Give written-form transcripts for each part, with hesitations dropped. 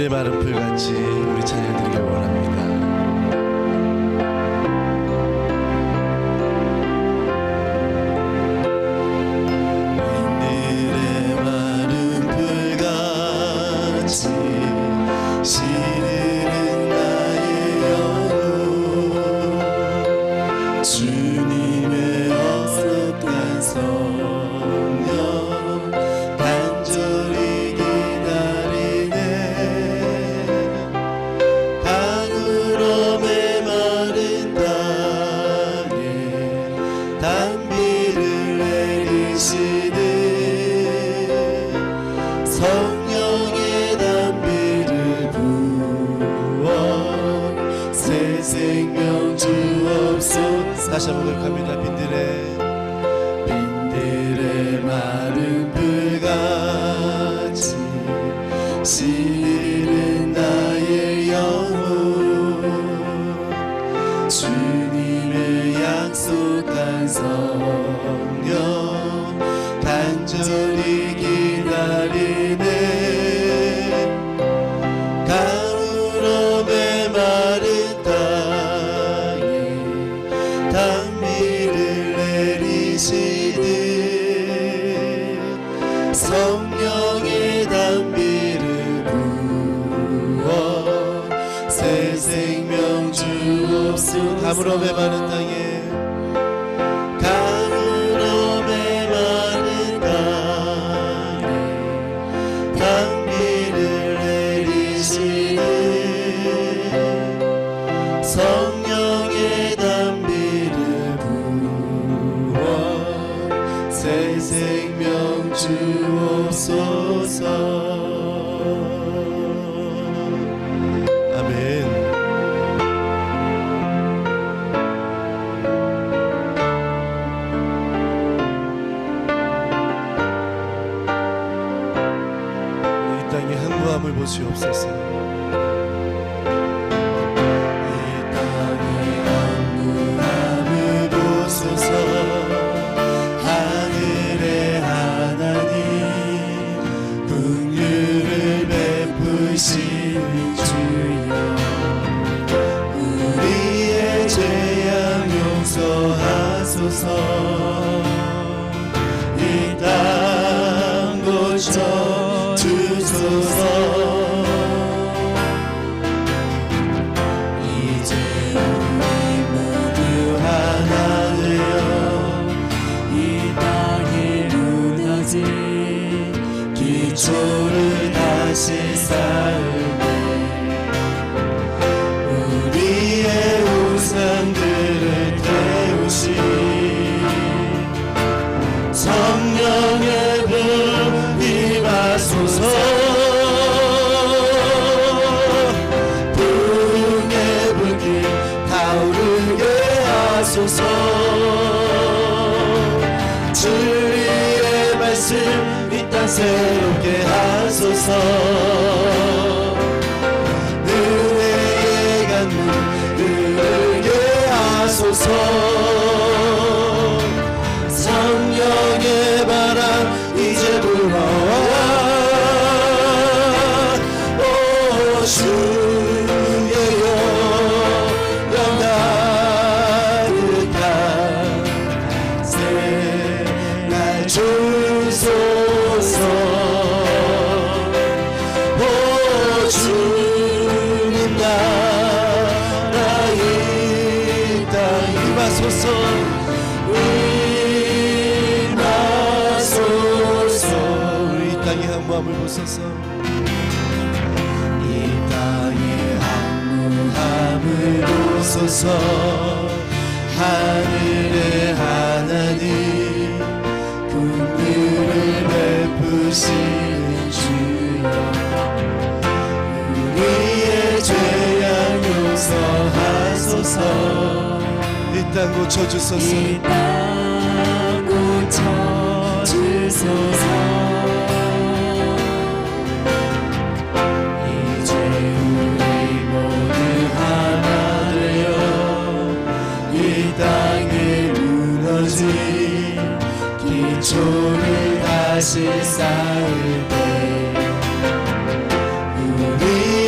빈들의 마른 풀같이 우리 찬양드리길 원합니다. 빈들의 마른 풀같이 시르는 나의 영혼 주님의 어렵단 성령 간절히 기다리네 방울음에 마른 땅에 단비를 내리시듯 성령의 단비를 부어 새 생명 주옵소서. 다시 한번 고백합니다. 빈들의 마른 풀같이 시리는 나의 영혼 주님의 약속한 성령 간절히 기다리네 가물음에 마른 땅에 단비를 내리시듯 성령의 단비를 부어 새 생명 주옵소서. 가물음에 마른 땅에 가물음에 마른 땅에 단비를 내리시듯 성령의 단비를 부어 새 생명 주옵소서. 아멘. 이 땅의 한무함을 보시옵소서. 하늘의 하나님 긍휼을 베푸시는 주여 우리의 죄악 용서하소서 이 땅 고쳐 주소서 이제 우리 모두 하나 되어 이 땅에 무너진 기초를 다시 쌓을때 우리의 우상들을 태우시 성령의 불 임하소서 부흥의 불길 타오르게 하소서 주의 말씀 이 땅 새롭게 하소서 은혜의 강물 흐르게 하소서 성령의 바람 이제 불어와 오 주의 영광 가득한 새날 주소서 오 주님 나라 이 땅 임하소서 우리 땅의 한무함을 보소서 이 땅의 한무함을 보소서 하늘의 하나님 긍휼을 베푸시는 주여 우리의 죄악 용서하소서 이 땅 고쳐주소서 이 땅 고쳐주소서 이제 우리 모두 하나 되어 이 땅에 무너진 기초를 다시 쌓을 때 우리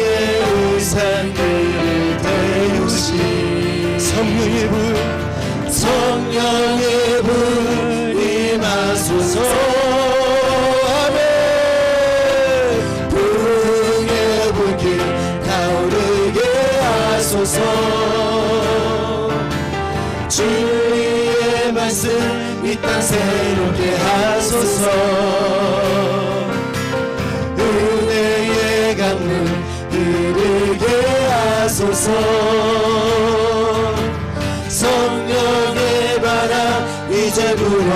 이 땅 새롭게 하소서. 은혜의 강물 흐르게 하소서. 성령의 바람 이제 불어.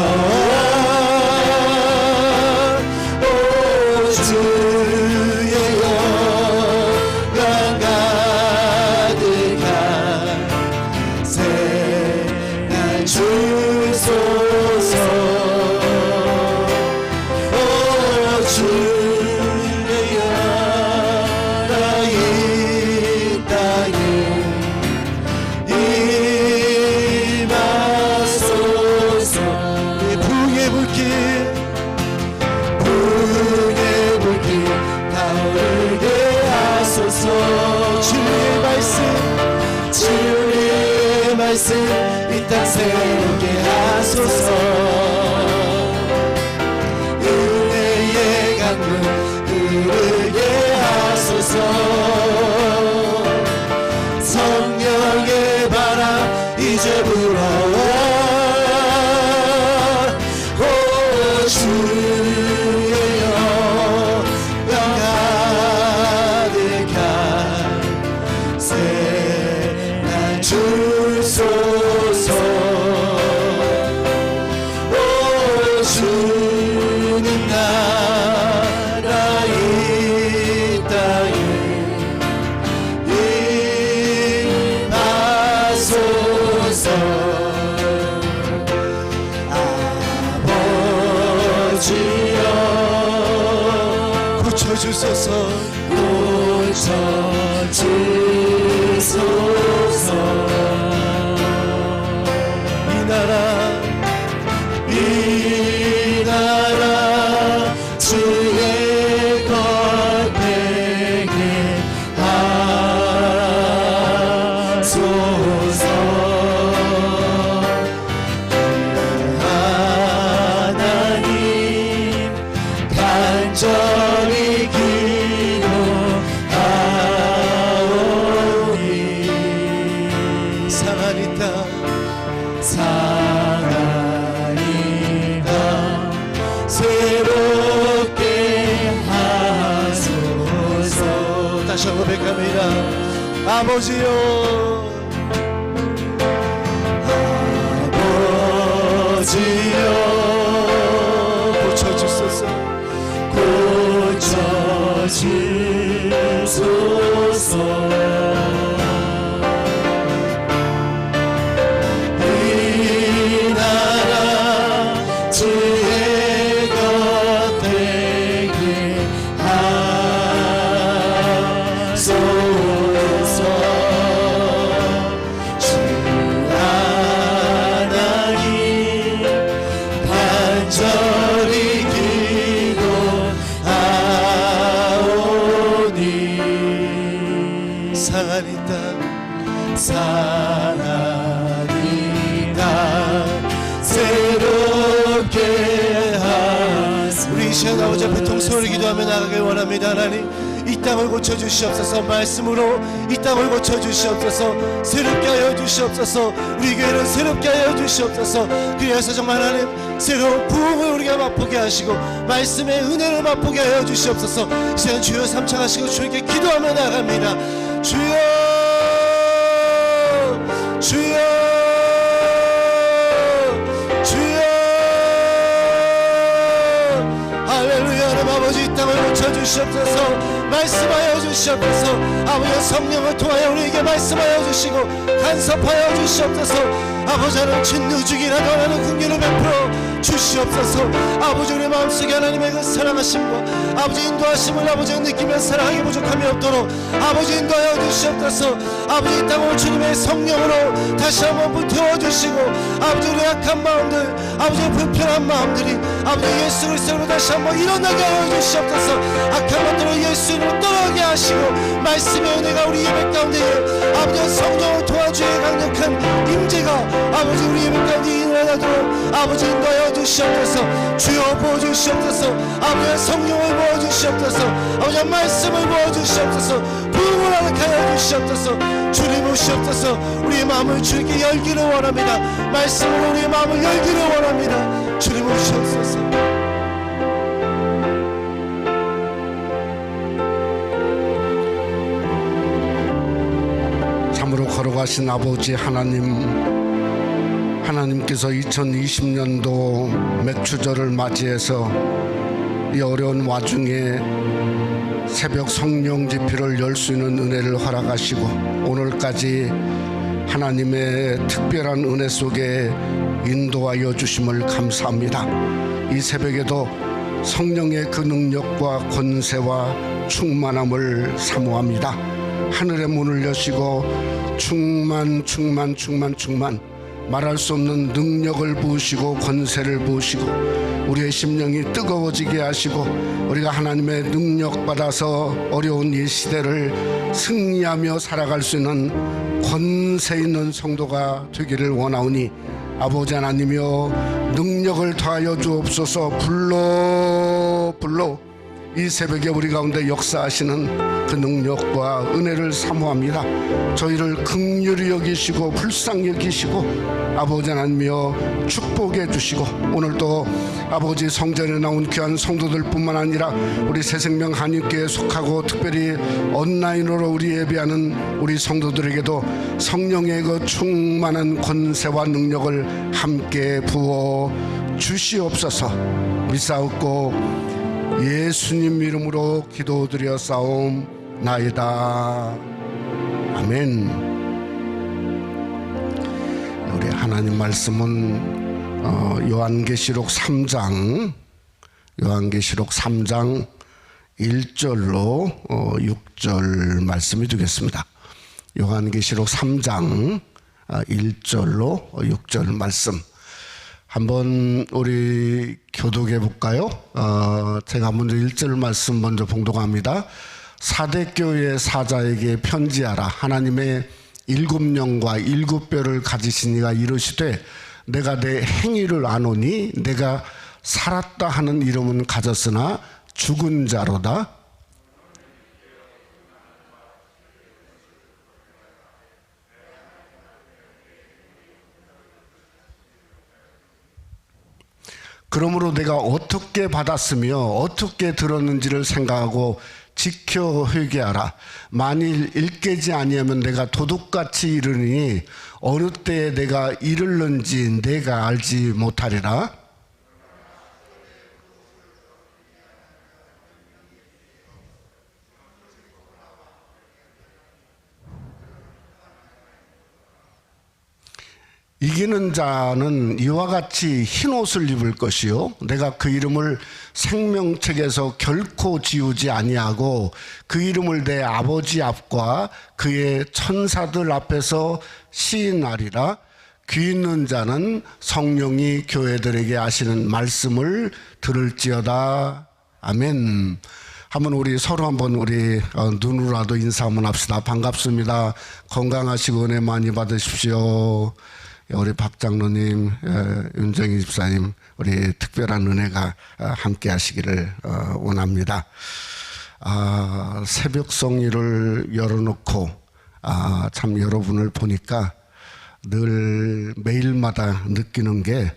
오 주의 영광 가득한 새날 주소서. 오 주의 영광 이 땅에 임하소서. 부흥의 불길 타오르게 하소서. 주의 말씀 이 땅 새롭게 하소서. 은혜의 강물 흐르게 하소서. 성령의 바람 이제 불어와. 오 주의 영광 가득한 새날 주소서. 오 주님 나라 이 땅에 임하소서. 아버지여 고쳐주소서. 고쳐주소서. 이 나라 주의 것 되게 하소서. 하나님 간절히 기도하오니. 상한 이 땅 새롭게 하소서. 다시 한번 고백합니다. 아버지여 고쳐주소서. 이 나라 주의 것 되게 하소서. 주 하나님 간절히 기도하오니. 상한 이 땅 새롭게 하소서. 우리 이 시간 아버지 앞에 통성을 기도하며 나가길 원합니다. 하나님 이 땅을 고쳐주시옵소서. 말씀으로 이 땅을 고쳐주시옵소서. 새롭게 하여 주시옵소서. 우리 교회는 새롭게 하여 주시옵소서. 그래서 정말 하나님 새로운 부흥을 우리가 맛보게 하시고 말씀의 은혜를 맛보게 하여 주시옵소서. 이 시간 주여 삼창하시고 주님께 기도하며 나갑니다. 주여 주여 주여. 할렐루야. 하나님 아버지 이 땅을 고쳐주시옵소서. 말씀하여 주시옵소서. 아버지 성령을 통하여 우리에게 말씀하여 주시고 간섭하여 주시옵소서. 아버지 하나님 진누죽이라도 하나님 긍휼을 베풀어 주시옵소서. 아버지 우리 마음속에 하나님의 그 사랑하심과 아버지 인도하심을 아버지가 느끼며 사랑하기 부족함이 없도록 아버지 인도하여 주시옵소서. 아버지 이 땅을 주님의 성령으로 다시 한번 붙여 주시고 아버지 우리 약한 마음들 아버지 불편한 마음들이 아버지 예수 그리스도로 다시 한번 일어나게 하여 주시옵소서. 악한 것들을 예수 이름으로 떠나게 하시고 말씀의 은혜가 우리 예배 가운데 아버지 성령을 도와주의 강력한 임재가 아버지 우리 예배 가운데 일어나게 승리하도록 아버지 인도하여 주시옵소서. 주여 부어주시옵소서. 아버지 성령을 부어주시옵소서. 아버지 말씀을 부어주시옵소서. 부흥을 하여 주시옵소서. 주님 오시옵소서. 우리의 마음을 주님께 열기를 원합니다. 말씀으로 우리의 마음을 열기를 원합니다. 주님 오시옵소서. 참으로 걸어가신 아버지 하나님께서 2020년도 맥추절을 맞이해서 이 어려운 와중에 새벽 성령 집회를 열 수 있는 은혜를 허락하시고 오늘까지 하나님의 특별한 은혜 속에 인도하여 주심을 감사합니다. 이 새벽에도 성령의 그 능력과 권세와 충만함을 사모합니다. 하늘의 문을 여시고 충만 말할 수 없는 능력을 부으시고 권세를 부으시고 우리의 심령이 뜨거워지게 하시고 우리가 하나님의 능력 받아서 어려운 이 시대를 승리하며 살아갈 수 있는 권세 있는 성도가 되기를 원하오니 아버지 하나님이여 능력을 더하여 주옵소서. 불러 이 새벽에 우리 가운데 역사하시는 그 능력과 은혜를 사모합니다. 저희를 긍휼히 여기시고 불쌍히 여기시고 아버지 하나님이여 축복해 주시고 오늘도 아버지 성전에 나온 귀한 성도들뿐만 아니라 우리 새생명 한인교회에 속하고 특별히 온라인으로 우리 예배하는 우리 성도들에게도 성령의 그 충만한 권세와 능력을 함께 부어 주시옵소서. 믿사옵고 예수님 이름으로 기도드려 싸움나이다. 아멘. 우리 하나님 말씀은 요한계시록 3장 1절로 6절 말씀이 되겠습니다. 요한계시록 3장 1절로 6절 말씀 한번 우리 교독해 볼까요? 제가 먼저 1절 말씀 먼저 봉독합니다. 사대교회 사자에게 편지하라. 하나님의 7영과 7뼈를 가지신 이가 이르시되 내가 내 행위를 아노니 내가 살았다 하는 이름은 가졌으나 죽은 자로다. 그러므로 내가 어떻게 받았으며 어떻게 들었는지를 생각하고 지켜 회개하라. 만일 일깨지 아니하면 내가 도둑같이 이르니 어느 때에 내가 이르는지 내가 알지 못하리라. 이기는 자는 이와 같이 흰 옷을 입을 것이요 내가 그 이름을 생명책에서 결코 지우지 아니하고 그 이름을 내 아버지 앞과 그의 천사들 앞에서 시인하리라. 귀 있는 자는 성령이 교회들에게 하시는 말씀을 들을지어다. 아멘. 한번 우리 서로 한번 우리 눈으로라도 인사 한번 합시다. 반갑습니다. 건강하시고 은혜 많이 받으십시오. 우리 박 장로님, 윤정희 집사님, 우리 특별한 은혜가 함께 하시기를 원합니다. 새벽 성의를 열어놓고 참 여러분을 보니까 늘 매일마다 느끼는 게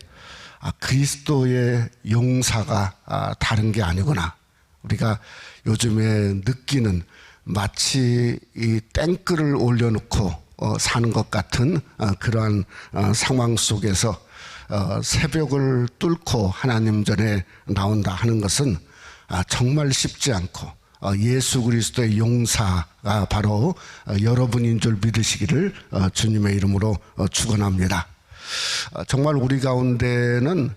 그리스도의 용사가 다른 게 아니구나. 우리가 요즘에 느끼는 마치 이 탱크를 올려놓고 사는 것 같은 그러한 상황 속에서 새벽을 뚫고 하나님 전에 나온다 하는 것은 정말 쉽지 않고 예수 그리스도의 용사가 바로 여러분인 줄 믿으시기를 주님의 이름으로 축원합니다. 정말 우리 가운데는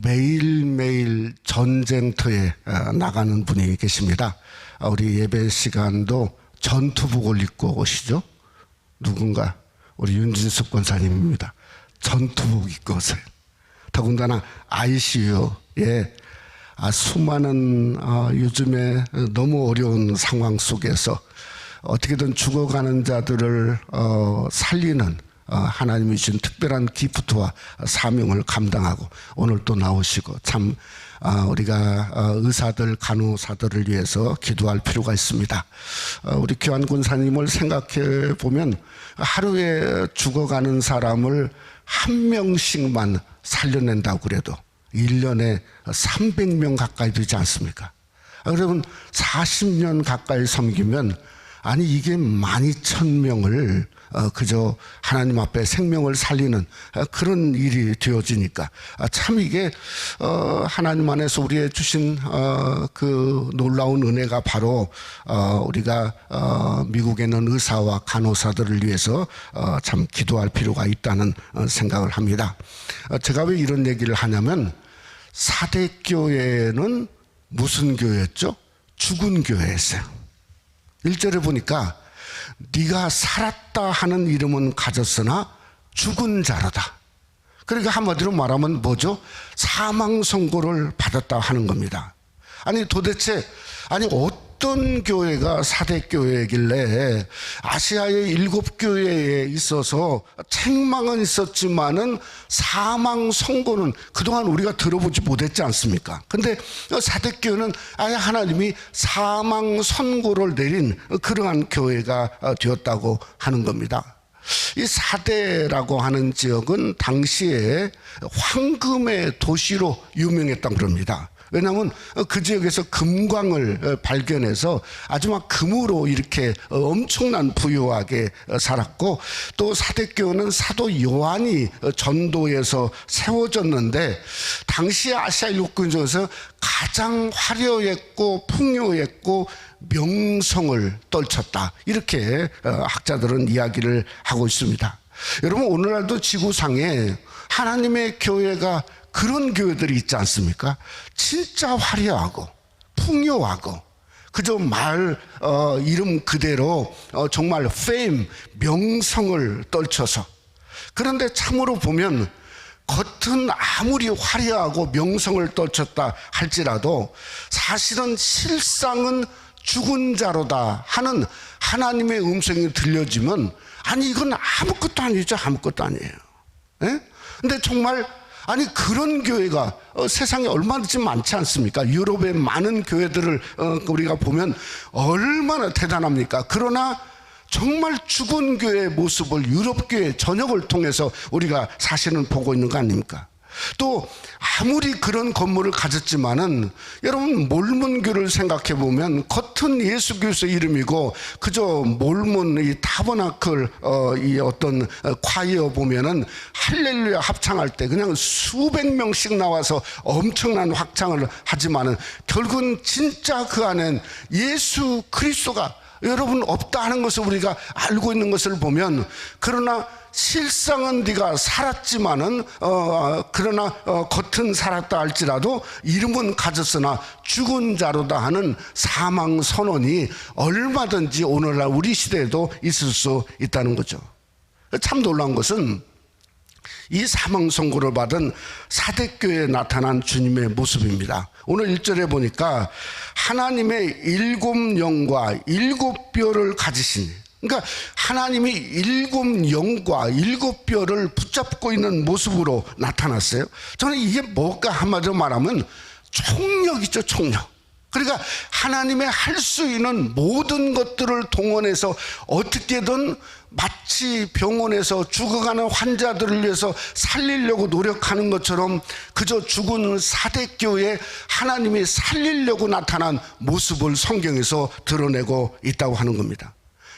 매일매일 전쟁터에 나가는 분이 계십니다. 우리 예배 시간도 전투복을 입고 오시죠. 누군가 우리 윤진숙 권사님입니다. 전투복 입고 오세요. 더군다나 ICU에 수많은 요즘에 너무 어려운 상황 속에서 어떻게든 죽어가는 자들을 살리는 하나님이 주신 특별한 기프트와 사명을 감당하고 오늘 또 나오시고 참 우리가 의사들 간호사들을 위해서 기도할 필요가 있습니다. 우리 교환 군사님을 생각해 보면 하루에 죽어가는 사람을 한 명씩만 살려낸다고 그래도 1년에 300명 가까이 되지 않습니까? 여러분 40년 가까이 섬기면 아니 이게 12,000명을 그저 하나님 앞에 생명을 살리는 그런 일이 되어지니까 참 이게 하나님 안에서 우리의 주신 그 놀라운 은혜가 바로 우리가 미국에 있는 의사와 간호사들을 위해서 참 기도할 필요가 있다는 생각을 합니다. 제가 왜 이런 얘기를 하냐면 사대교회는 무슨 교회였죠? 죽은 교회였어요. 1절에 보니까 네가 살았다 하는 이름은 가졌으나 죽은 자로다. 그러니까 한마디로 말하면 뭐죠? 사망 선고를 받았다 하는 겁니다. 아니 도대체 어떤 교회가 사대교회이길래 아시아의 7교회에 있어서 책망은 있었지만은 사망 선고는 그동안 우리가 들어보지 못했지 않습니까? 근데 사대교회는 아예 하나님이 사망 선고를 내린 그러한 교회가 되었다고 하는 겁니다. 이 사대라고 하는 지역은 당시에 황금의 도시로 유명했다고 그럽니다. 왜냐하면 그 지역에서 금광을 발견해서 아주 막 금으로 이렇게 엄청난 부유하게 살았고 또 사대교회는 사도 요한이 전도해서 세워졌는데 당시 아시아 7군 중에서 가장 화려했고 풍요했고 명성을 떨쳤다 이렇게 학자들은 이야기를 하고 있습니다. 여러분 오늘날도 지구상에 하나님의 교회가 그런 교회들이 있지 않습니까? 진짜 화려하고 풍요하고 그저 이름 그대로 정말 fame, 명성을 떨쳐서 그런데 참으로 보면 겉은 아무리 화려하고 명성을 떨쳤다 할지라도 사실은 실상은 죽은 자로다 하는 하나님의 음성이 들려지면 아니 이건 아무것도 아니죠. 아무것도 아니에요. 예? 근데 정말 그런 교회가 세상에 얼마든지 많지 않습니까? 유럽의 많은 교회들을 우리가 보면 얼마나 대단합니까? 그러나 정말 죽은 교회의 모습을 유럽 교회 전역을 통해서 우리가 사실은 보고 있는 거 아닙니까? 또 아무리 그런 건물을 가졌지만은 여러분 몰몬교를 생각해 보면 겉은 예수 그리스도의 이름이고 그저 몰몬 이 타버나클 이 어떤 콰이어 보면은 할렐루야 합창할 때 그냥 수백 명씩 나와서 엄청난 확창을 하지만은 결국은 진짜 그 안엔 예수 그리스도가 여러분 없다 하는 것을 우리가 알고 있는 것을 보면 그러나 실상은 네가 살았지만은 그러나 겉은 살았다 할지라도 이름은 가졌으나 죽은 자로다 하는 사망 선언이 얼마든지 오늘날 우리 시대에도 있을 수 있다는 거죠. 참 놀라운 것은 이 사망 선고를 받은 사대교회에 나타난 주님의 모습입니다. 오늘 1절에 보니까 하나님의 7영과 7뼈를 가지시니 그러니까 하나님이 7영과 7뼈를 붙잡고 있는 모습으로 나타났어요. 저는 이게 뭘까 한마디로 말하면 총력이죠. 총력. 그러니까 하나님의 할 수 있는 모든 것들을 동원해서 어떻게든 마치 병원에서 죽어가는 환자들을 위해서 살리려고 노력하는 것처럼 그저 죽은 사대교회에 하나님이 살리려고 나타난 모습을 성경에서 드러내고 있다고 하는 겁니다.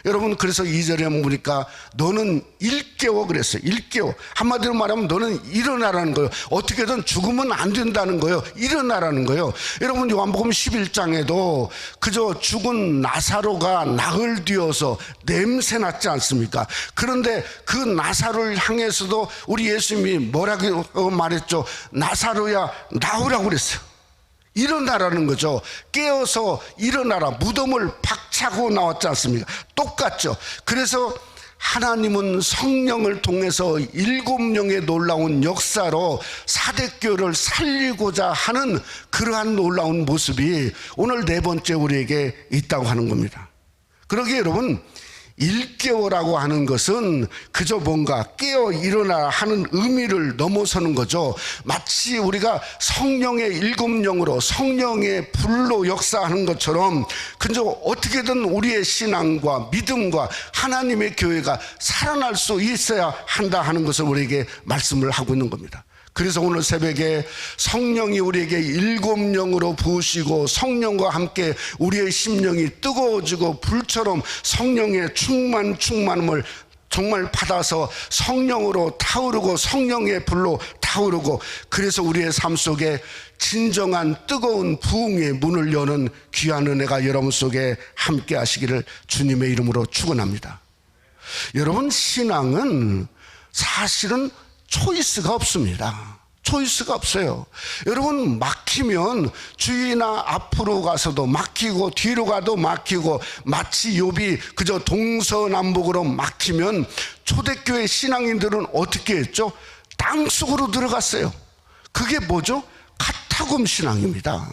여러분 그래서 2절에 보니까 너는 일깨워 그랬어요. 일깨워. 한마디로 말하면 너는 일어나라는 거예요. 어떻게든 죽으면 안 된다는 거예요. 일어나라는 거예요. 여러분 요한복음 11장에도 그저 죽은 나사로가 낙을 뒤어서 냄새 났지 않습니까? 그런데 그 나사로를 향해서도 우리 예수님이 뭐라고 말했죠? 나사로야 나오라고 그랬어요. 일어나라는 거죠. 깨어서 일어나라. 무덤을 박차고 나왔지 않습니까? 똑같죠. 그래서 하나님은 성령을 통해서 7영의 놀라운 역사로 사대교회를 살리고자 하는 그러한 놀라운 모습이 오늘 4번째 우리에게 있다고 하는 겁니다. 그러기에 여러분 일깨워라고 하는 것은 그저 뭔가 깨어 일어나 하는 의미를 넘어서는 거죠. 마치 우리가 성령의 일곱령으로 성령의 불로 역사하는 것처럼 그저 어떻게든 우리의 신앙과 믿음과 하나님의 교회가 살아날 수 있어야 한다 하는 것을 우리에게 말씀을 하고 있는 겁니다. 그래서 오늘 새벽에 성령이 우리에게 일곱령으로 부으시고 성령과 함께 우리의 심령이 뜨거워지고 불처럼 성령의 충만함을 정말 받아서 성령으로 타오르고 성령의 불로 타오르고, 그래서 우리의 삶 속에 진정한 뜨거운 부흥의 문을 여는 귀한 은혜가 여러분 속에 함께 하시기를 주님의 이름으로 축원합니다. 여러분, 신앙은 사실은 초이스가 없습니다. 초이스가 없어요. 여러분, 막히면 주위나 앞으로 가서도 막히고 뒤로 가도 막히고, 마치 욥이 그저 동서남북으로 막히면 초대교회 신앙인들은 어떻게 했죠? 땅속으로 들어갔어요. 그게 뭐죠? 카타콤 신앙입니다.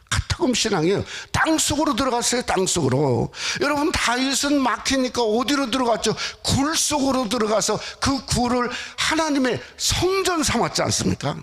카타콤 신앙이에요. 땅속으로 들어갔어요. 땅속으로. 여러분, 다윗은 막히니까 어디로 들어갔죠? 굴 속으로 들어가서 그 굴을 하나님의 성전 삼았지 않습니까?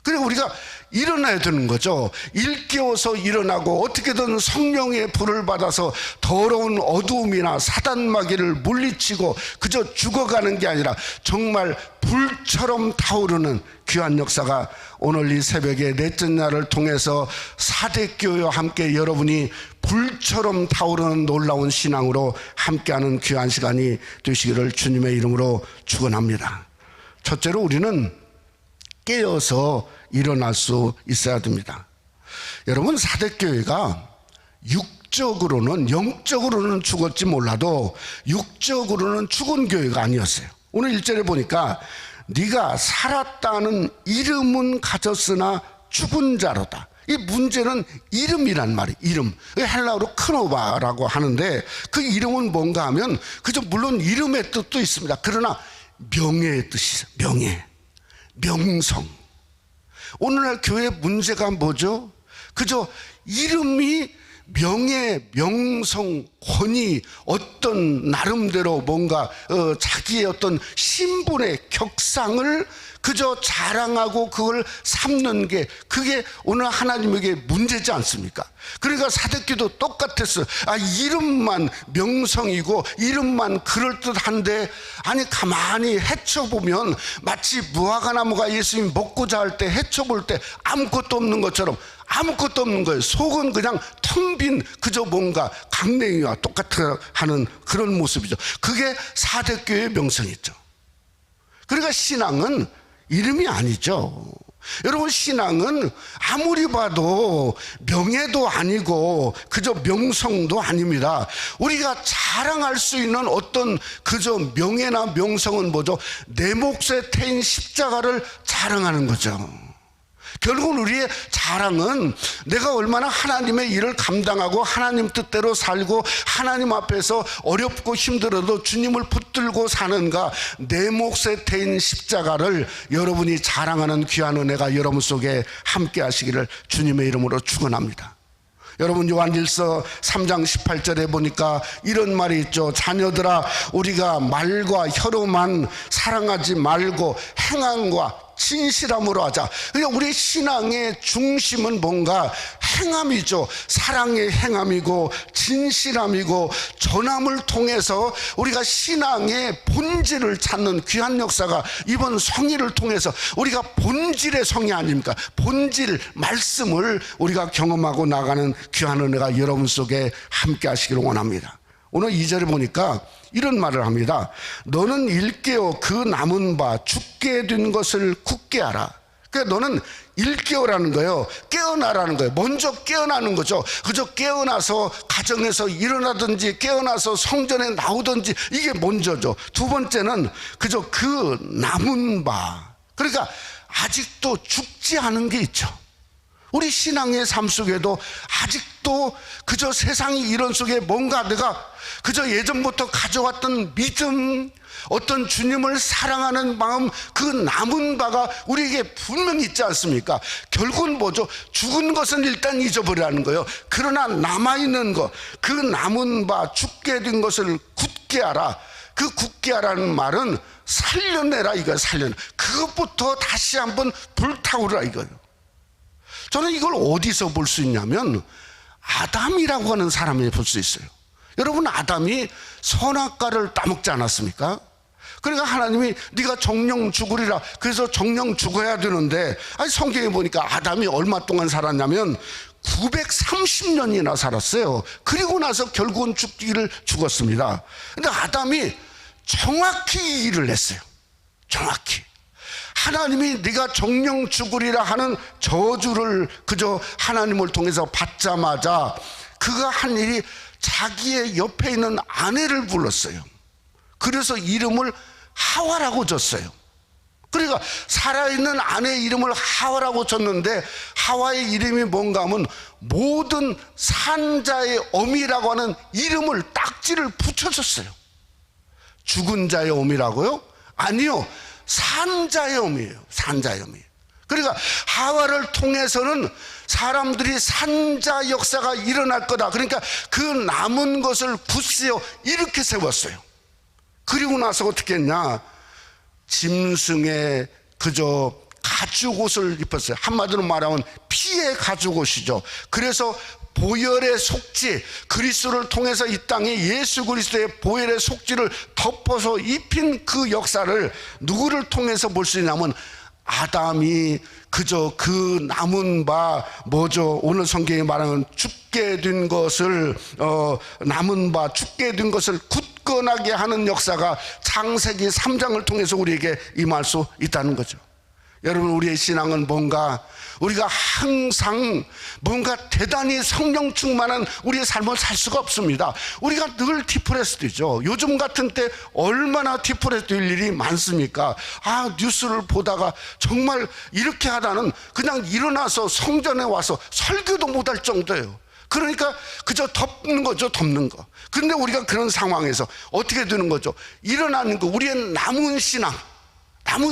그리고 우리가 일어나야 되는 거죠. 일깨워서 일어나고 어떻게든 성령의 불을 받아서 더러운 어두움이나 사단마귀를 물리치고 그저 죽어가는 게 아니라 정말 불처럼 타오르는 귀한 역사가 오늘 이 새벽에 넷째 날을 통해서 사대교회와 함께 여러분이 불처럼 타오르는 놀라운 신앙으로 함께하는 귀한 시간이 되시기를 주님의 이름으로 축원합니다. 첫째로 우리는 깨어서 일어날 수 있어야 됩니다. 여러분, 사대교회가 육적으로는, 영적으로는 죽었지 몰라도 육적으로는 죽은 교회가 아니었어요. 오늘 1절에 보니까 네가 살았다는 이름은 가졌으나 죽은 자로다. 이 문제는 이름이란 말이에요. 이름. 헬라어로 크노바라고 하는데 그 이름은 뭔가 하면 그저 물론 이름의 뜻도 있습니다. 그러나 명예의 뜻이죠. 명예, 명성. 오늘날 교회 문제가 뭐죠? 그저 이름이 명예, 명성, 권위, 어떤 나름대로 뭔가 자기의 어떤 신분의 격상을 그저 자랑하고 그걸 삼는 게, 그게 오늘 하나님에게 문제지 않습니까? 그러니까 사대교도 똑같았어요. 이름만 명성이고 이름만 그럴듯한데, 아니 가만히 헤쳐보면 마치 무화과나무가 예수님 먹고자 할 때 헤쳐볼 때 아무것도 없는 것처럼 아무것도 없는 거예요. 속은 그냥 텅 빈 그저 뭔가 강냉이와 똑같아 하는 그런 모습이죠. 그게 사대교의 명성이죠. 그러니까 신앙은 이름이 아니죠. 여러분, 신앙은 아무리 봐도 명예도 아니고 그저 명성도 아닙니다. 우리가 자랑할 수 있는 어떤 그저 명예나 명성은 뭐죠? 내 몫에 태인 십자가를 자랑하는 거죠. 결국은 우리의 자랑은 내가 얼마나 하나님의 일을 감당하고 하나님 뜻대로 살고 하나님 앞에서 어렵고 힘들어도 주님을 붙들고 사는가, 내 몫에 태인 십자가를 여러분이 자랑하는 귀한 은혜가 여러분 속에 함께 하시기를 주님의 이름으로 축원합니다. 여러분, 요한일서 3장 18절에 보니까 이런 말이 있죠. 자녀들아, 우리가 말과 혀로만 사랑하지 말고 행함과 진실함으로 하자. 그러니까 우리 신앙의 중심은 뭔가 행함이죠. 사랑의 행함이고 진실함이고 전함을 통해서 우리가 신앙의 본질을 찾는 귀한 역사가 이번 성의를 통해서 우리가 본질의 성의 아닙니까? 본질 말씀을 우리가 경험하고 나가는 귀한 은혜가 여러분 속에 함께 하시기를 원합니다. 오늘 2절에 보니까 이런 말을 합니다. 너는 일깨어 그 남은 바 죽게 된 것을 굳게 하라. 그러니까 너는 일깨어라는 거예요. 깨어나라는 거예요. 먼저 깨어나는 거죠. 그저 깨어나서 가정에서 일어나든지 깨어나서 성전에 나오든지 이게 먼저죠. 두 번째는 그저 그 남은 바, 그러니까 아직도 죽지 않은 게 있죠. 우리 신앙의 삶 속에도 아직도 그저 세상이 이런 속에 뭔가 내가 그저 예전부터 가져왔던 믿음, 어떤 주님을 사랑하는 마음, 그 남은 바가 우리에게 분명히 있지 않습니까? 결국은 뭐죠? 죽은 것은 일단 잊어버리라는 거예요. 그러나 남아있는 것, 그 남은 바 죽게 된 것을 굳게 굳게 하라. 그 굳게 하라는 말은 살려내라 이거예요. 살려내. 그것부터 다시 한번 불타오르라 이거예요. 저는 이걸 어디서 볼 수 있냐면 아담이라고 하는 사람이 볼 수 있어요. 여러분, 아담이 선악과를 따먹지 않았습니까? 그러니까 하나님이 네가 정령 죽으리라. 그래서 정령 죽어야 되는데, 아니 성경에 보니까 아담이 얼마 동안 살았냐면 930년이나 살았어요. 그리고 나서 결국은 죽었습니다. 근데 아담이 정확히 일을 했어요. 정확히. 하나님이 네가 정령 죽으리라 하는 저주를 그저 하나님을 통해서 받자마자 그가 한 일이 자기의 옆에 있는 아내를 불렀어요. 그래서 이름을 하와라고 줬어요. 그러니까 살아있는 아내의 이름을 하와라고 줬는데, 하와의 이름이 뭔가 하면 모든 산자의 어미라고 하는 이름을, 딱지를 붙여줬어요. 죽은 자의 어미라고요? 아니요, 산자의 어미예요. 산자의 어미. 그러니까 하와를 통해서는 사람들이 산자 역사가 일어날 거다. 그러니까 그 남은 것을 굳세어 이렇게 세웠어요. 그리고 나서 어떻게 했냐, 짐승의 그저 가죽옷을 입었어요. 한마디로 말하면 피의 가죽옷이죠. 그래서 보혈의 속지, 그리스도를 통해서 이 땅에 예수 그리스도의 보혈의 속지를 덮어서 입힌 그 역사를 누구를 통해서 볼 수 있냐면 아담이 그저 그 남은 바 뭐죠? 오늘 성경에 말하는 죽게 된 것을 남은 바 죽게 된 것을 굳건하게 하는 역사가 창세기 3장을 통해서 우리에게 임할 수 있다는 거죠. 여러분, 우리의 신앙은 뭔가 우리가 항상 뭔가 대단히 성령 충만한 우리의 삶을 살 수가 없습니다. 우리가 늘 디프레스되죠. 요즘 같은 때 얼마나 디프레스될 일이 많습니까? 뉴스를 보다가 정말 이렇게 하다는 그냥 일어나서 성전에 와서 설교도 못할 정도예요. 그러니까 그저 덮는 거죠, 덮는 거. 그런데 우리가 그런 상황에서 어떻게 되는 거죠? 일어나는 거, 우리의 남은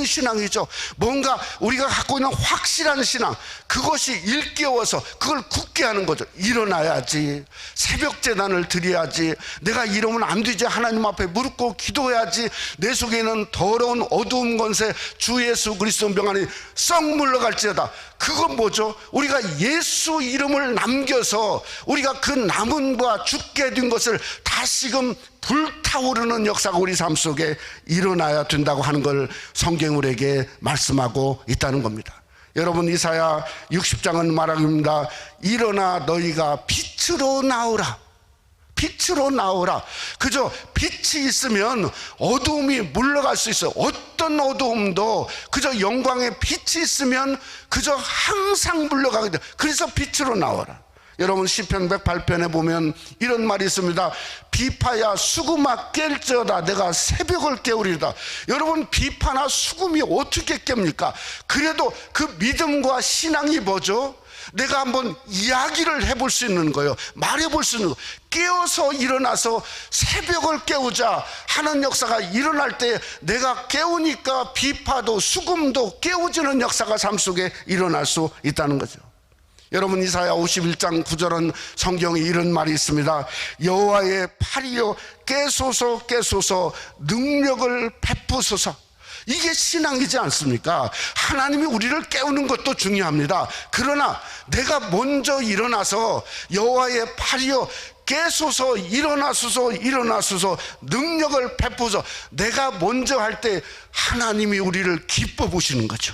신앙이죠. 뭔가 우리가 갖고 있는 확실한 신앙, 그것이 일깨워서 그걸 굳게 하는 거죠. 일어나야지, 새벽 제단을 드려야지, 내가 이러면 안 되지, 하나님 앞에 무릎 꿇고 기도해야지, 내 속에는 더러운 어두운 권세 주 예수 그리스도 명 안에 썩 물러갈지어다. 그건 뭐죠? 우리가 예수 이름을 남겨서 우리가 그 남은 바 죽게 된 것을 다시금 불타오르는 역사가 우리 삶 속에 일어나야 된다고 하는 걸 성경 우리에게 말씀하고 있다는 겁니다. 여러분, 이사야 60장은 말합니다. 일어나 너희가 빛으로 나오라. 빛으로 나오라. 그저 빛이 있으면 어두움이 물러갈 수 있어요. 어떤 어두움도 그저 영광의 빛이 있으면 그저 항상 물러가게 돼요. 그래서 빛으로 나오라. 여러분, 시편 108편에 보면 이런 말이 있습니다. 비파야 수금아 깰지어다 내가 새벽을 깨우리다. 여러분, 비파나 수금이 어떻게 깹니까? 그래도 그 믿음과 신앙이 뭐죠? 내가 한번 이야기를 해볼 수 있는 거예요. 말해볼 수 있는 거예요. 깨어서 일어나서 새벽을 깨우자 하는 역사가 일어날 때 내가 깨우니까 비파도 수금도 깨우지는 역사가 삶 속에 일어날 수 있다는 거죠. 여러분, 이사야 51장 9절은 성경에 이런 말이 있습니다. 여호와의 팔이여 깨소서 깨소서 능력을 베푸소서. 이게 신앙이지 않습니까? 하나님이 우리를 깨우는 것도 중요합니다. 그러나 내가 먼저 일어나서 여호와의 팔이여 깨소서 일어나소서 일어나소서 능력을 베푸소서, 내가 먼저 할 때 하나님이 우리를 기뻐 보시는 거죠.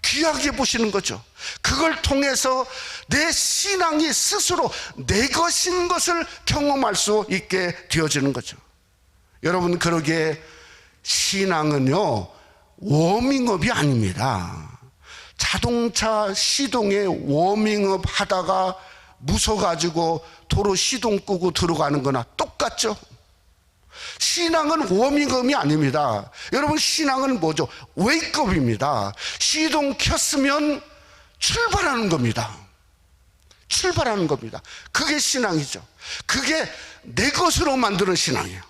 귀하게 보시는 거죠. 그걸 통해서 내 신앙이 스스로 내 것인 것을 경험할 수 있게 되어지는 거죠. 여러분, 그러기에 신앙은요, 워밍업이 아닙니다. 자동차 시동에 워밍업 하다가 무서워가지고 도로 시동 끄고 들어가는 거나 똑같죠. 신앙은 워밍업이 아닙니다. 여러분, 신앙은 뭐죠? 웨이크업입니다. 시동 켰으면 출발하는 겁니다. 출발하는 겁니다. 그게 신앙이죠. 그게 내 것으로 만드는 신앙이에요.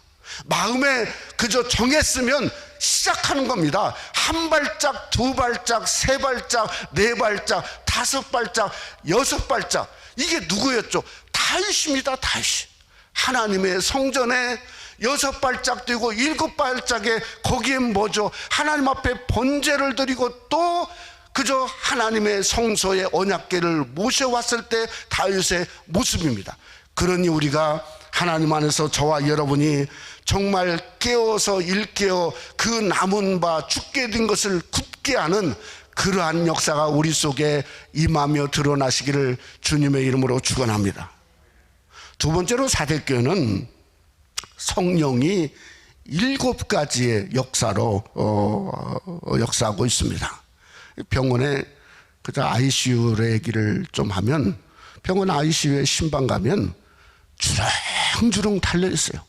마음에 그저 정했으면 시작하는 겁니다. 한 발짝, 두 발짝, 세 발짝, 네 발짝, 다섯 발짝, 여섯 발짝. 이게 누구였죠? 다윗입니다. 다윗. 하나님의 성전에 6발짝 뛰고 7발짝에 거기에 뭐죠? 하나님 앞에 번제를 드리고 또 그저 하나님의 성소의 언약궤를 모셔왔을 때 다윗의 모습입니다. 그러니 우리가 하나님 안에서 저와 여러분이 정말 깨어서 일깨어 그 남은 바 죽게 된 것을 굳게 하는 그러한 역사가 우리 속에 임하며 드러나시기를 주님의 이름으로 축원합니다. 두 번째로 사대교회는 성령이 7가지의 역사로 역사하고 있습니다. 병원에 그저 ICU 얘기를 좀 하면 병원 ICU에 신방 가면 주렁주렁 달려 있어요.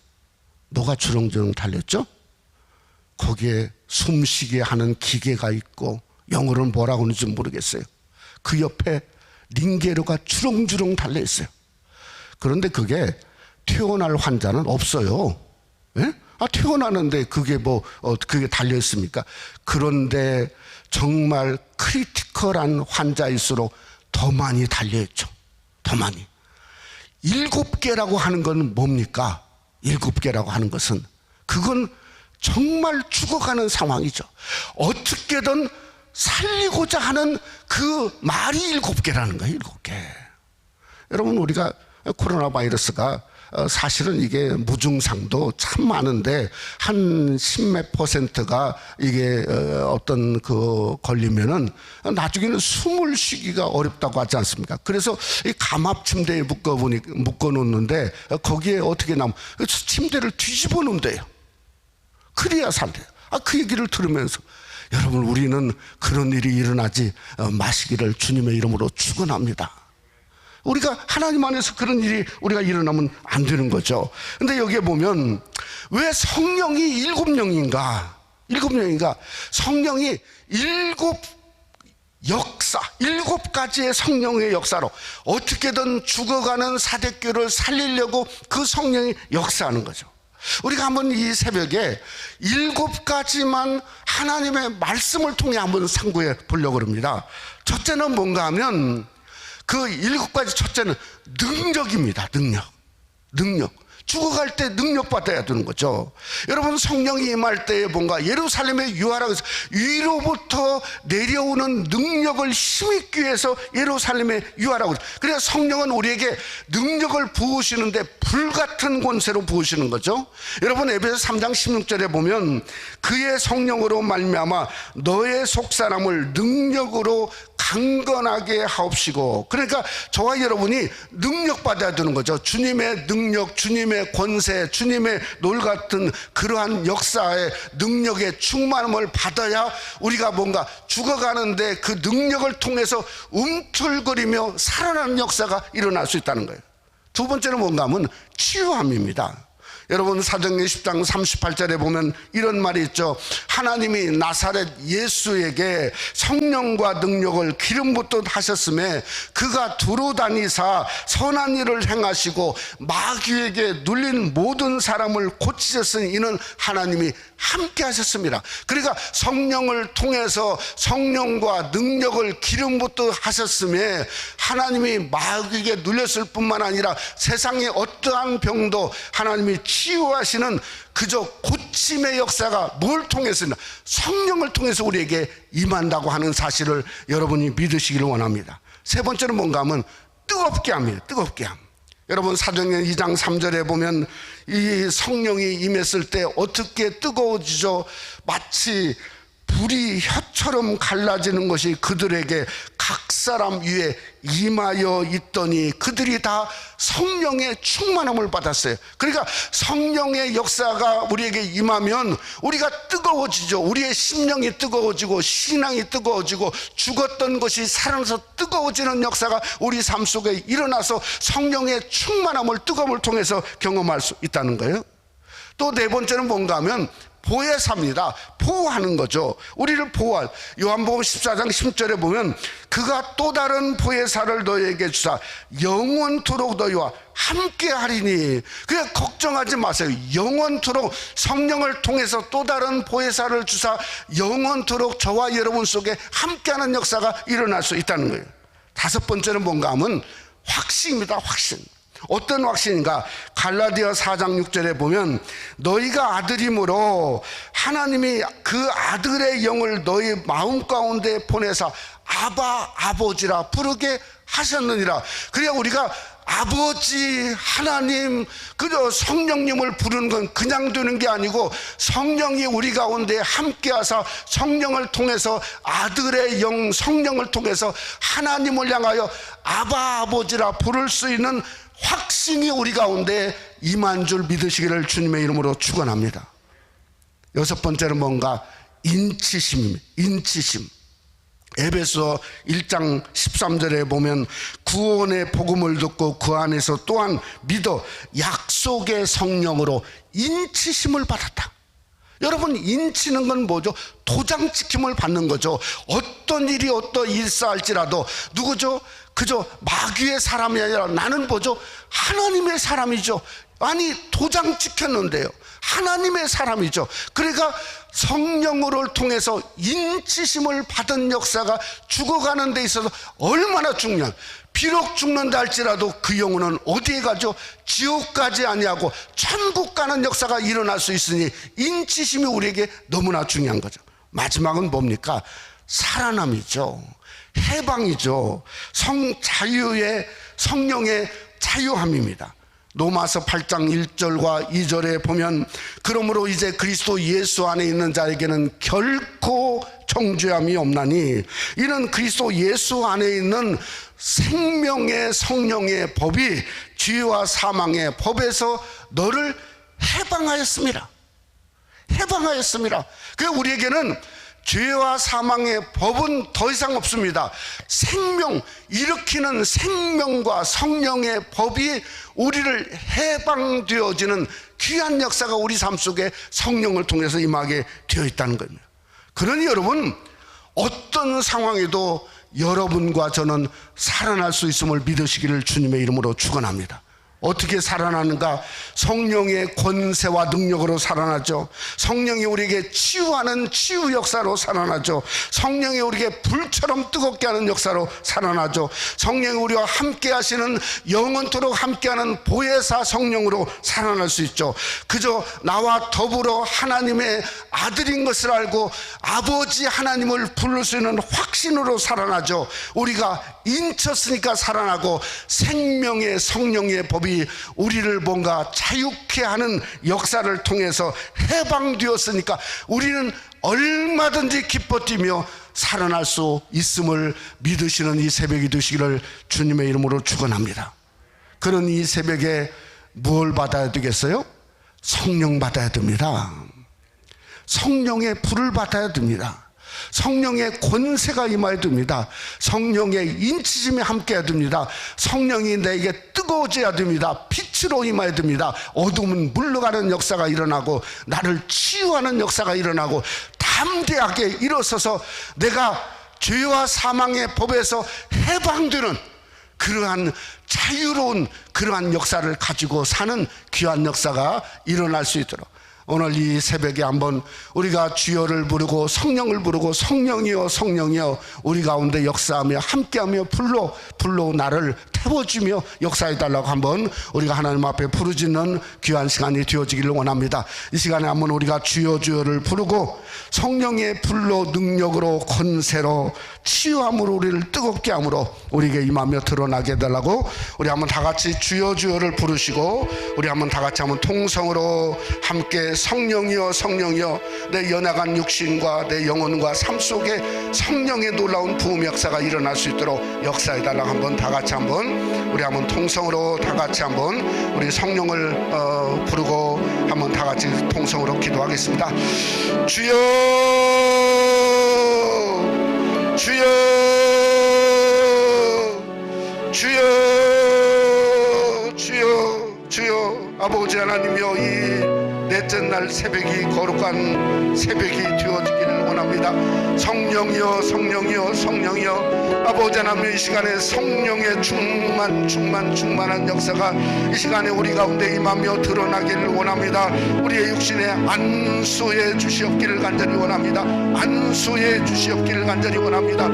뭐가 주렁주렁 달렸죠? 거기에 숨쉬게 하는 기계가 있고 영어로는 뭐라고 하는지 모르겠어요. 그 옆에 링게르가 주렁주렁 달려 있어요. 그런데 그게 퇴원할 환자는 없어요. 예? 퇴원하는데 그게 그게 달려 있습니까? 그런데 정말 크리티컬한 환자일수록 더 많이 달려 있죠. 더 많이. 7개라고 하는 건 뭡니까? 7개라고 하는 것은 그건 정말 죽어가는 상황이죠. 어떻게든 살리고자 하는 그 말이 7개라는 거예요. 7개. 여러분, 우리가 코로나 바이러스가 사실은 이게 무증상도 참 많은데 한 10몇 %가 이게 어떤 그 걸리면은 나중에는 숨을 쉬기가 어렵다고 하지 않습니까? 그래서 이 감압 침대에 묶어 놓는데 거기에 어떻게 침대를 뒤집어 놓는데요. 그래야 살래요. 그 얘기를 들으면서 여러분, 우리는 그런 일이 일어나지 마시기를 주님의 이름으로 축원합니다. 우리가 하나님 안에서 그런 일이 우리가 일어나면 안 되는 거죠. 근데 여기에 보면 왜 성령이 7명인가? 7명인가? 성령이 7가지의 성령의 역사로 어떻게든 죽어가는 사대교를 살리려고 그 성령이 역사하는 거죠. 우리가 한번 이 새벽에 7가지만 하나님의 말씀을 통해 한번 상고해 보려고 합니다. 첫째는 뭔가 하면 그 7가지 첫째는 능력입니다. 능력. 죽어갈 때 능력 받아야 되는 거죠. 여러분, 성령이 임할 때에 뭔가 예루살렘에 유하라고 해서 위로부터 내려오는 능력을 힘입기 위해서 예루살렘에 유하라고 해서, 그래서 성령은 우리에게 능력을 부으시는데 불같은 권세로 부으시는 거죠. 여러분, 에베소 3장 16절에 보면 그의 성령으로 말미암아 너의 속사람을 능력으로 강건하게 하옵시고, 그러니까 저와 여러분이 능력 받아야 되는 거죠. 주님의 능력, 주님의 권세, 주님의 놀 같은 그러한 역사의 능력의 충만함을 받아야 우리가 뭔가 죽어가는데 그 능력을 통해서 움틀거리며 살아나는 역사가 일어날 수 있다는 거예요. 두 번째는 뭔가 하면 치유함입니다. 여러분, 사도행전 10장 38절에 보면 이런 말이 있죠. 하나님이 나사렛 예수에게 성령과 능력을 기름 붓듯 하셨음에 그가 두루 다니사 선한 일을 행하시고 마귀에게 눌린 모든 사람을 고치셨으니 이는 하나님이 함께 하셨습니다. 그러니까 성령을 통해서 성령과 능력을 기름 붓듯 하셨음에 하나님이 마귀에게 눌렸을 뿐만 아니라 세상의 어떠한 병도 하나님이 치유하시는 그저 고침의 역사가 뭘 통해서는 성령을 통해서 우리에게 임한다고 하는 사실을 여러분이 믿으시기를 원합니다. 세 번째는 뭔가 하면 뜨겁게 합니다. 뜨겁게 함. 여러분, 사도행전 2장 3절에 보면 이 성령이 임했을 때 어떻게 뜨거워지죠? 마치 불이 혀처럼 갈라지는 것이 그들에게 각 사람 위에 임하여 있더니 그들이 다 성령의 충만함을 받았어요. 그러니까 성령의 역사가 우리에게 임하면 우리가 뜨거워지죠. 우리의 심령이 뜨거워지고 신앙이 뜨거워지고 죽었던 것이 살아나서 뜨거워지는 역사가 우리 삶 속에 일어나서 성령의 충만함을, 뜨거움을 통해서 경험할 수 있다는 거예요. 또 네 번째는 뭔가 하면 보혜사입니다. 보호하는 거죠. 우리를 보호할, 요한복음 14장 10절에 보면 그가 또 다른 보혜사를 너희에게 주사 영원토록 너희와 함께 하리니, 그냥 걱정하지 마세요. 영원토록 성령을 통해서 또 다른 보혜사를 주사 영원토록 저와 여러분 속에 함께하는 역사가 일어날 수 있다는 거예요. 다섯 번째는 뭔가 하면 확신입니다. 확신. 어떤 확신인가? 갈라디아 4장 6절에 보면 너희가 아들이므로 하나님이 그 아들의 영을 너희 마음 가운데 보내사 아바 아버지라 부르게 하셨느니라. 그래야 우리가 아버지 하나님 그저 성령님을 부르는 건 그냥 되는 게 아니고 성령이 우리 가운데 함께하사 성령을 통해서 아들의 영 성령을 통해서 하나님을 향하여 아바 아버지라 부를 수 있는 확신이 우리 가운데 임한 줄 믿으시기를 주님의 이름으로 축원합니다. 여섯 번째는 뭔가? 인치심입니다. 인치심. 에베소 1장 13절에 보면 구원의 복음을 듣고 그 안에서 또한 믿어 약속의 성령으로 인치심을 받았다. 여러분, 인치는 건 뭐죠? 도장 찍힘을 받는 거죠. 어떤 일이 어떤 일사할지라도 누구죠? 그저 마귀의 사람이 아니라 나는 뭐죠? 하나님의 사람이죠. 아니, 도장 찍혔는데요, 하나님의 사람이죠. 그러니까 성령을 통해서 인치심을 받은 역사가 죽어가는 데 있어서 얼마나 중요한, 비록 죽는다 할지라도 그 영혼은 어디에 가죠? 지옥 가지 아니하고 천국 가는 역사가 일어날 수 있으니 인치심이 우리에게 너무나 중요한 거죠. 마지막은 뭡니까? 살아남이죠. 해방이죠. 성령의 자유함입니다. 로마서 8장 1절과 2절에 보면 그러므로 이제 그리스도 예수 안에 있는 자에게는 결코 정죄함이 없나니 이는 그리스도 예수 안에 있는 생명의 성령의 법이 죄와 사망의 법에서 너를 해방하였습니다. 해방하였습니다. 그래서 우리에게는 죄와 사망의 법은 더 이상 없습니다. 생명, 일으키는 생명과 성령의 법이 우리를 해방되어지는 귀한 역사가 우리 삶 속에 성령을 통해서 임하게 되어 있다는 겁니다. 그러니 여러분, 어떤 상황에도 여러분과 저는 살아날 수 있음을 믿으시기를 주님의 이름으로 축원합니다. 어떻게 살아나는가? 성령의 권세와 능력으로 살아나죠. 성령이 우리에게 치유하는 치유 역사로 살아나죠. 성령이 우리에게 불처럼 뜨겁게 하는 역사로 살아나죠. 성령이 우리와 함께 하시는 영원토록 함께하는 보혜사 성령으로 살아날 수 있죠. 그저 나와 더불어 하나님의 아들인 것을 알고 아버지 하나님을 부를 수 있는 확신으로 살아나죠. 우리가 인쳤으니까 살아나고 생명의 성령의 법이 우리를 뭔가 자유케 하는 역사를 통해서 해방되었으니까 우리는 얼마든지 기뻐 뛰며 살아날 수 있음을 믿으시는 이 새벽이 되시기를 주님의 이름으로 축원합니다. 그런 이 새벽에 무엇을 받아야 되겠어요? 성령 받아야 됩니다. 성령의 불을 받아야 됩니다. 성령의 권세가 임해야 됩니다. 성령의 인치심이 함께해야 됩니다. 성령이 내게 뜨거워져야 됩니다. 빛으로 임해야 됩니다. 어둠은 물러가는 역사가 일어나고 나를 치유하는 역사가 일어나고 담대하게 일어서서 내가 죄와 사망의 법에서 해방되는 그러한 자유로운 그러한 역사를 가지고 사는 귀한 역사가 일어날 수 있도록 오늘 이 새벽에 한번 우리가 주여를 부르고 성령을 부르고 성령이여 성령이여 우리 가운데 역사하며 함께하며 불로 나를 태워주며 역사해달라고 한번 우리가 하나님 앞에 부르짖는 귀한 시간이 되어지기를 원합니다. 이 시간에 한번 우리가 주여 주여를 부르고 성령의 불로 능력으로 권세로 치유함으로 우리를 뜨겁게 함으로 우리에게 임하며 드러나게 해달라고 우리 한번 다 같이 주여 주여를 부르시고 우리 한번 다 같이 한번 통성으로 함께 성령이여 성령이여 내 연약한 육신과 내 영혼과 삶 속에 성령의 놀라운 부흥 역사가 일어날 수 있도록 역사해달라고 한번 다 같이 한번 우리 한번 통성으로 다 같이 한번 우리 성령을 부르고 한번 다 같이 통성으로 기도하겠습니다. 주여 주여 주여 주여 주여 아버지 하나님이여 이 넷째 날 새벽이 거룩한 새벽이 되어지기를 원합니다. 성령이여 성령이여 성령이여 아버지 하나님 이 시간에 성령의 충만한 역사가 이 시간에 우리 가운데 임하며 드러나기를 원합니다. 우리의 육신에 안수해 주시옵기를 간절히 원합니다. 안수해 주시옵기를 간절히 원합니다.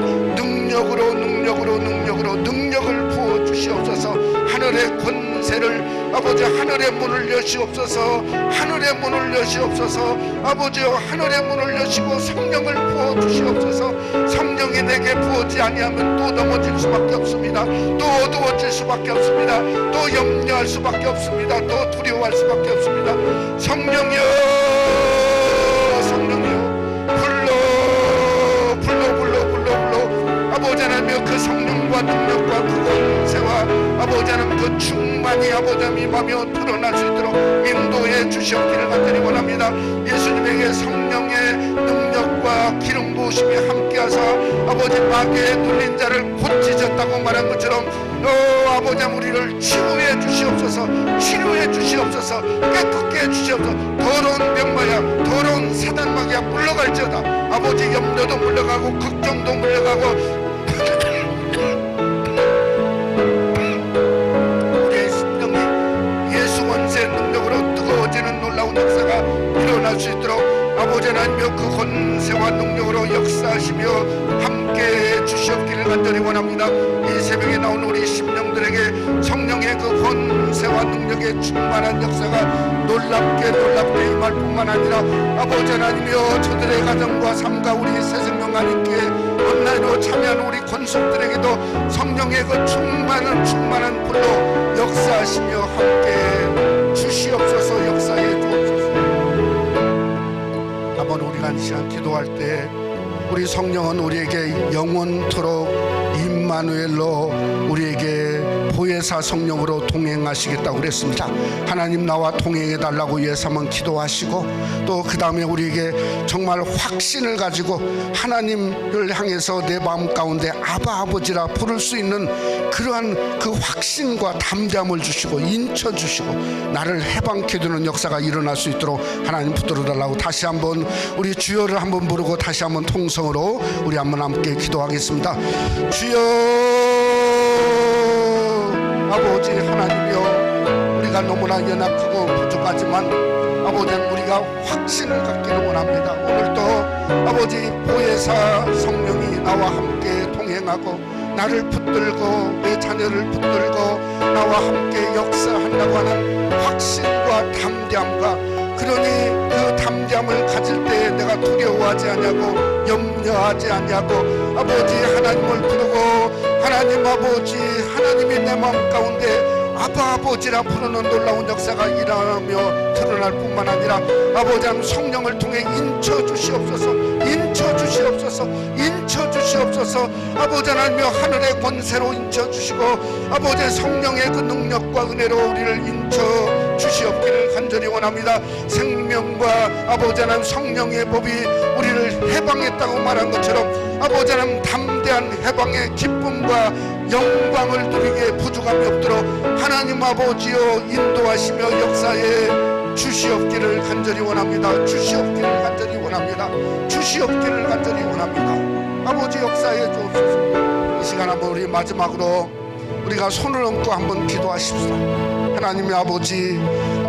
능력을 부어 주시옵소서. 하늘의 권세 권세를 아버지 하늘의 문을 여시옵소서. 하늘의 문을 여시옵소서. 아버지여 하늘의 문을 여시고 성령을 부어주시옵소서. 성령이 내게 부어지 아니하면 또 넘어질 수밖에 없습니다. 또 어두워질 수밖에 없습니다. 또 염려할 수밖에 없습니다. 또 두려워할 수밖에 없습니다. 성령이여 성령이여 불러 아버지 하나님여 그 성령과 능력과 그 권세와 아버지 하나님 그 충만히 아버지 하나님 임하며 드러날 수 있도록 인도해 주시옵기를 간절히 원합니다. 예수님에게 성령의 능력과 기름 부으심이 함께하사 아버지 마귀의 눌린 자를 고치셨다고 말한 것처럼 아버지 하나님 우리를 치유해 주시옵소서. 치료해 주시옵소서. 깨끗게 해 주시옵소서. 더러운 병마야 더러운 사단 마귀야 물러갈지어다. 아버지 염려도 물러가고 걱정도 물러가고 우리의 심령이 예수 권세 능력으로 뜨거워지는 놀라운 역사가 일어날 수 있도록 아버지 하나님여 그 권세와 능력으로 역사하시며 함께해 주시옵기를 간절히 원합니다. 이 새벽에 나온 우리 심령들에게 성령의 그 권세와 능력의 충만한 역사가 놀랍게 임할 뿐만 아니라 아버지 하나님여 저들의 가정과 삶과 우리 새 생명 하나님께 온라인으로 참여하는 우리 권속들에게도 성령의 그 충만한 불로 역사하시며 함께해 주시옵소서. 역사해 주옵소서. 한번 우리가 이 시간 기도할 때 우리 성령은 우리에게 영원토록 임마누엘로 우리에게 보혜사 성령으로 동행하시겠다고 그랬습니다. 하나님 나와 동행해 달라고 예수 한번 기도하시고 또 그 다음에 우리에게 정말 확신을 가지고 하나님을 향해서 내 마음 가운데 아바 아버지라 부를 수 있는 그러한 그 확신과 담대함을 주시고 인쳐 주시고 나를 해방케 되는 역사가 일어날 수 있도록 하나님 붙들어 달라고 다시 한번 우리 주여를 한번 부르고 다시 한번 통성으로 우리 한번 함께 기도하겠습니다. 주여 아버지 하나님이여 우리가 너무나 연약하고 부족하지만 아버지 우리가 확신을 갖기를 원합니다. 오늘도 아버지 보혜사 성령이 나와 함께 동행하고 나를 붙들고 내 자녀를 붙들고 나와 함께 역사한다고 하는 확신과 담대함과 그러니 그 담대함을 가질 때 내가 두려워하지 않냐고 염려하지 않냐고 아버지 하나님을 부르고 하나님 아버지 하나님이 내 마음 가운데 아바 아버지라 부르는 놀라운 역사가 일어나며 드러날 뿐만 아니라 아버지 하나님 성령을 통해 인쳐 주시옵소서. 인쳐 주시옵소서. 인쳐 주시옵소서. 아버지 하나님여 하늘의 권세로 인쳐 주시고 아버지 성령의 그 능력과 은혜로 우리를 인쳐 주시옵기를 간절히 원합니다. 생명과 아버지 하나님 성령의 법이 우리를 해방했다고 말한 것처럼 아버지 하나님 담대한 해방의 기쁨과 영광을 누리게 부족함이 없도록 하나님 아버지여 인도하시며 역사에 주시옵기를 간절히 원합니다. 주시옵기를 간절히 원합니다. 주시옵기를 간절히 원합니다. 아버지 역사에 주옵소서. 이 시간 한번 우리 마지막으로 우리가 손을 얹고 한번 기도하십시다. 하나님의 아버지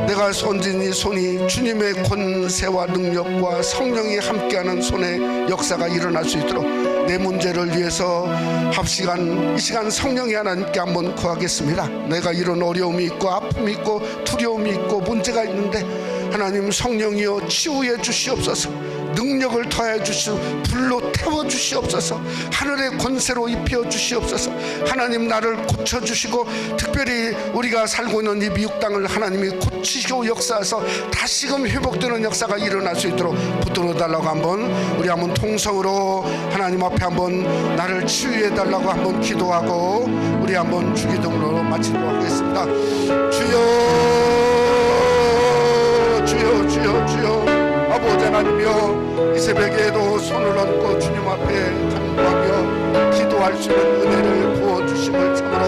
내가 손진 이 손이 주님의 권세와 능력과 성령이 함께하는 손에 역사가 일어날 수 있도록 내 문제를 위해서 이 시간 성령이 하나님께 한번 구하겠습니다. 내가 이런 어려움이 있고 아픔이 있고 두려움이 있고 문제가 있는데 하나님 성령이여 치유해 주시옵소서. 능력을 더해 주시고 불로 태워 주시옵소서. 하늘의 권세로 입혀 주시옵소서. 하나님 나를 고쳐 주시고 특별히 우리가 살고 있는 이 미국 땅을 하나님이 고치시고 역사해서 다시금 회복되는 역사가 일어날 수 있도록 붙들어 달라고 한번 우리 한번 통성으로 하나님 앞에 한번 나를 치유해 달라고 한번 기도하고 우리 한번 주기도문으로 마치도록 하겠습니다. 주여 아버지 하나님이여 이 새벽에도 손을 얹고 주님 앞에 간구하며 기도할 수 있는 은혜를 부어주심을 참으로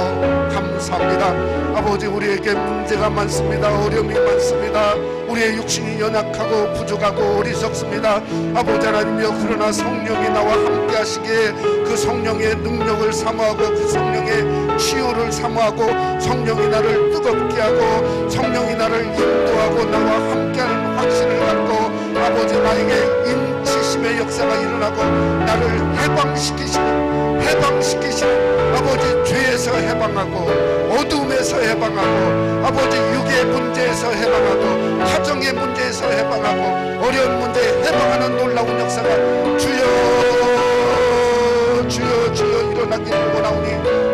감사합니다. 아버지 우리에게 문제가 많습니다. 어려움이 많습니다. 우리의 육신이 연약하고 부족하고 어리석습니다. 아버지 하나님이여 그러나 성령이 나와 함께 하시기에 그 성령의 능력을 사모하고 그 성령의 치유를 사모하고 성령이 나를 뜨겁게 하고 성령이 나를 인도하고 나와 함께하는 확신을 갖고 아버지 나에게 인치심의 역사가 일어나고 나를 해방시키시는 아버지 죄에서 해방하고 어둠의 문제에서 해방하고 아버지 육의 문제에서 해방하고 가정의 문제에서 해방하고 어려운 문제에 해방하는 놀라운 역사가 주여 일어나기를 원하오니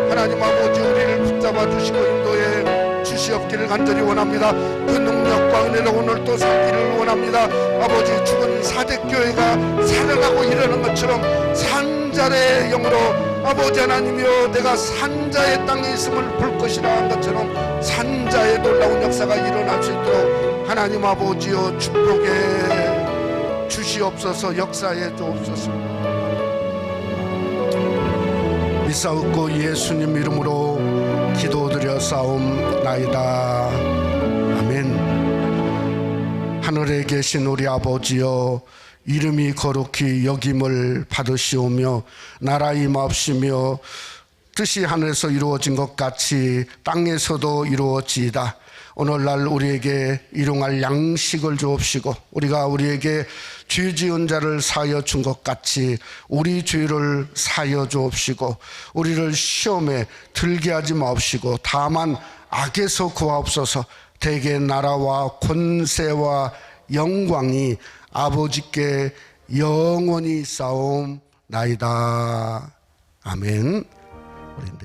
하나님 아버지 우리를 붙잡아 주시고 인도해 주시옵기를 간절히 원합니다. 그 능력과 은혜로 오늘 또 살기를 원합니다. 아버지 죽은 사대교회가 살아나고 일어나는 것처럼 산자의 영으로 아버지 하나님이여 내가 산자의 땅에 있음을 볼 것이라 한 것처럼 산자의 놀라운 역사가 일어날 수 있도록 하나님 아버지여 축복해 주시옵소서. 역사해 주옵소서. 미사옵고 예수님 이름으로 기도드려 싸움나이다. 아멘. 하늘에 계신 우리 아버지여 이름이 거룩히 여김을 받으시오며 나라 임하옵시며 뜻이 하늘에서 이루어진 것 같이 땅에서도 이루어지이다. 오늘날 우리에게 일용할 양식을 주옵시고 우리가 우리에게 죄 지은 자를 사하여 준 것 같이 우리 죄를 사하여 주옵시고 우리를 시험에 들게 하지 마옵시고 다만 악에서 구하옵소서. 대개 나라와 권세와 영광이 아버지께 영원히 싸움나이다. 아멘. 우리